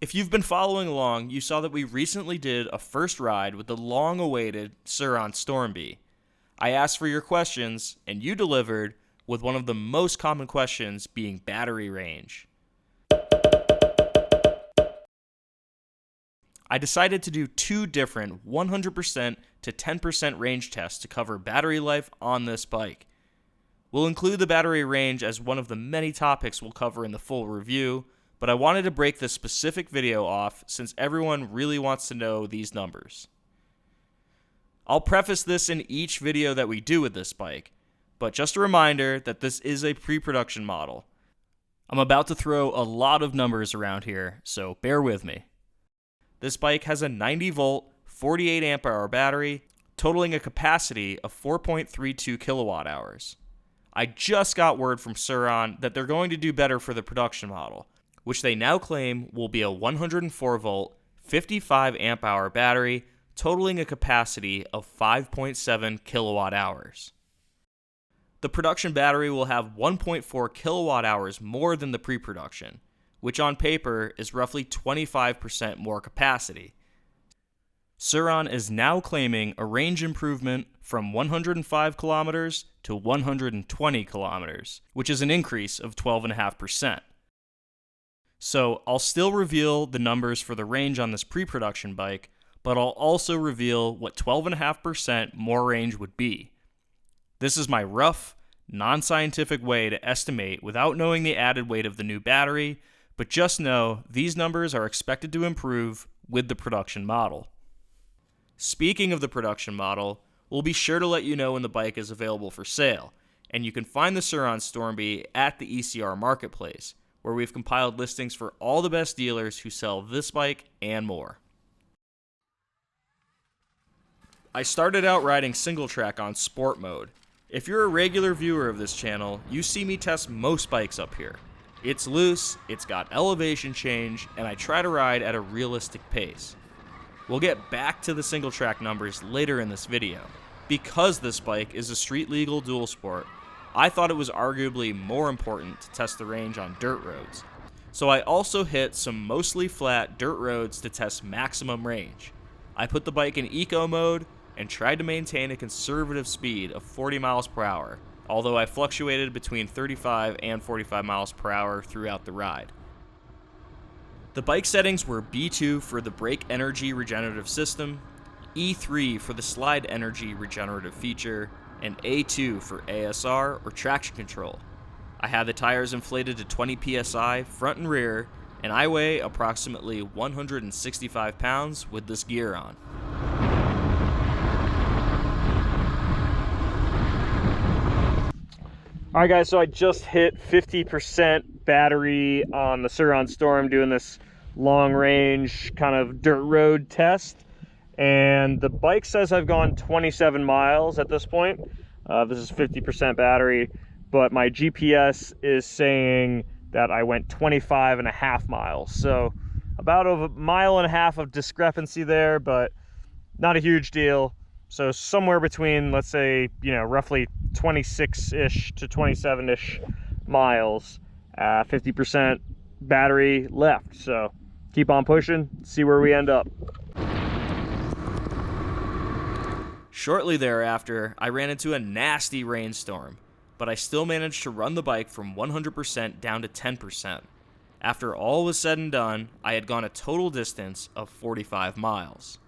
If you've been following along, you saw that we recently did a first ride with the long-awaited Sur-Ron Storm Bee. I asked for your questions, and you delivered, with one of the most common questions being battery range. I decided to do two different 100% to 10% range tests to cover battery life on this bike. We'll include the battery range as one of the many topics we'll cover in the full review, but I wanted to break this specific video off since everyone really wants to know these numbers. I'll preface this in each video that we do with this bike, but just a reminder that this is a pre-production model. I'm about to throw a lot of numbers around here, so bear with me. This bike has a 90 volt, 48 amp hour battery, totaling a capacity of 4.32 kilowatt hours. I just got word from Sur-Ron that they're going to do better for the production model, which they now claim will be a 104 volt, 55 amp hour battery, totaling a capacity of 5.7 kilowatt hours. The production battery will have 1.4 kilowatt hours more than the pre-production, which on paper is roughly 25% more capacity. Sur-Ron is now claiming a range improvement from 105 kilometers to 120 kilometers, which is an increase of 12.5%. So I'll still reveal the numbers for the range on this pre-production bike, but I'll also reveal what 12.5% more range would be. This is my rough, non-scientific way to estimate without knowing the added weight of the new battery, but just know these numbers are expected to improve with the production model. Speaking of the production model, we'll be sure to let you know when the bike is available for sale, and you can find the Sur-Ron Storm Bee at the ECR Marketplace, where we've compiled listings for all the best dealers who sell this bike and more. I started out riding single track on sport mode. If you're a regular viewer of this channel, you see me test most bikes up here. It's loose, it's got elevation change, and I try to ride at a realistic pace. We'll get back to the single track numbers later in this video. Because this bike is a street legal dual sport, I thought it was arguably more important to test the range on dirt roads. So I also hit some mostly flat dirt roads to test maximum range. I put the bike in eco mode and tried to maintain a conservative speed of 40 miles per hour, although I fluctuated between 35 and 45 miles per hour throughout the ride. The bike settings were B2 for the brake energy regenerative system, E3 for the slide energy regenerative feature, and A2 for ASR or traction control. I had the tires inflated to 20 psi front and rear, and I weigh approximately 165 pounds with this gear on. Alright guys, so I just hit 50% battery on the Sur-Ron Storm doing this long range kind of dirt road test, and the bike says I've gone 27 miles at this point. This is 50% battery, but my GPS is saying that I went 25.5 miles, so about a mile and a half of discrepancy there, but not a huge deal. So somewhere between, let's say, roughly 26-ish to 27-ish miles, 50% battery left. So keep on pushing, see where we end up. Shortly thereafter, I ran into a nasty rainstorm, but I still managed to run the bike from 100% down to 10%. After all was said and done, I had gone a total distance of 45 miles.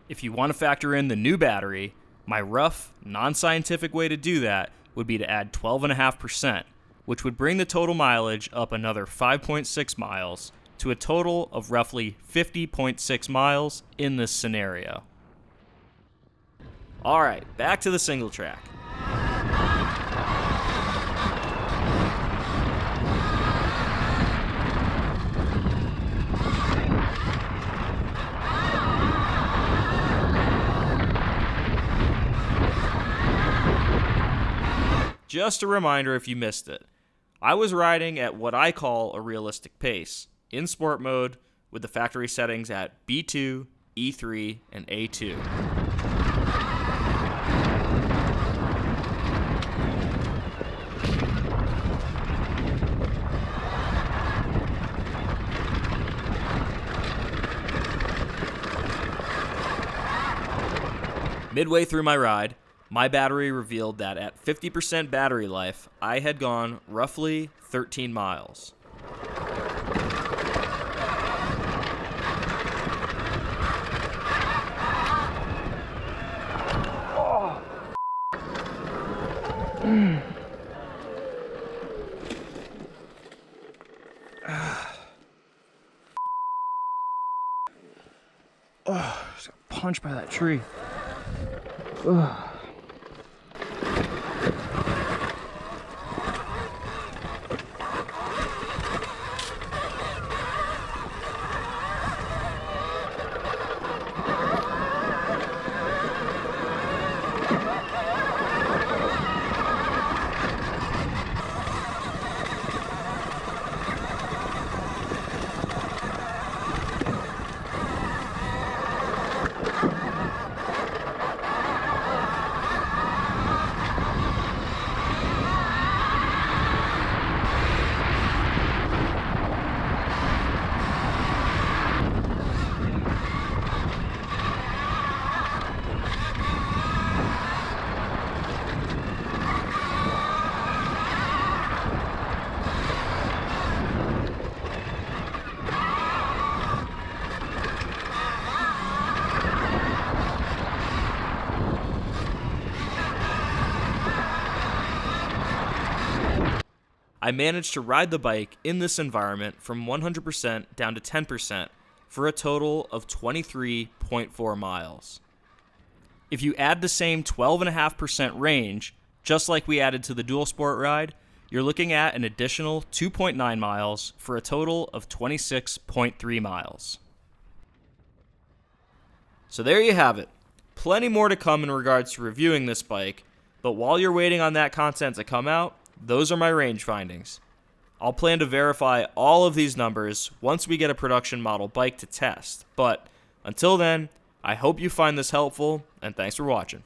If you want to factor in the new battery, my rough, non-scientific way to do that would be to add 12.5%, which would bring the total mileage up another 5.6 miles to a total of roughly 50.6 miles in this scenario. Alright, back to the single track. Just a reminder if you missed it, I was riding at what I call a realistic pace, in sport mode, with the factory settings at B2, E3, and A2. Midway through my ride, my battery revealed that at 50% battery life, I had gone roughly 13 miles. Oh, just got punched by that tree. Ugh. I managed to ride the bike in this environment from 100% down to 10% for a total of 23.4 miles. If you add the same 12.5% range, just like we added to the dual sport ride, you're looking at an additional 2.9 miles for a total of 26.3 miles. So there you have it. Plenty more to come in regards to reviewing this bike, but while you're waiting on that content to come out, those are my range findings. I'll plan to verify all of these numbers once we get a production model bike to test, but until then, I hope you find this helpful, and thanks for watching.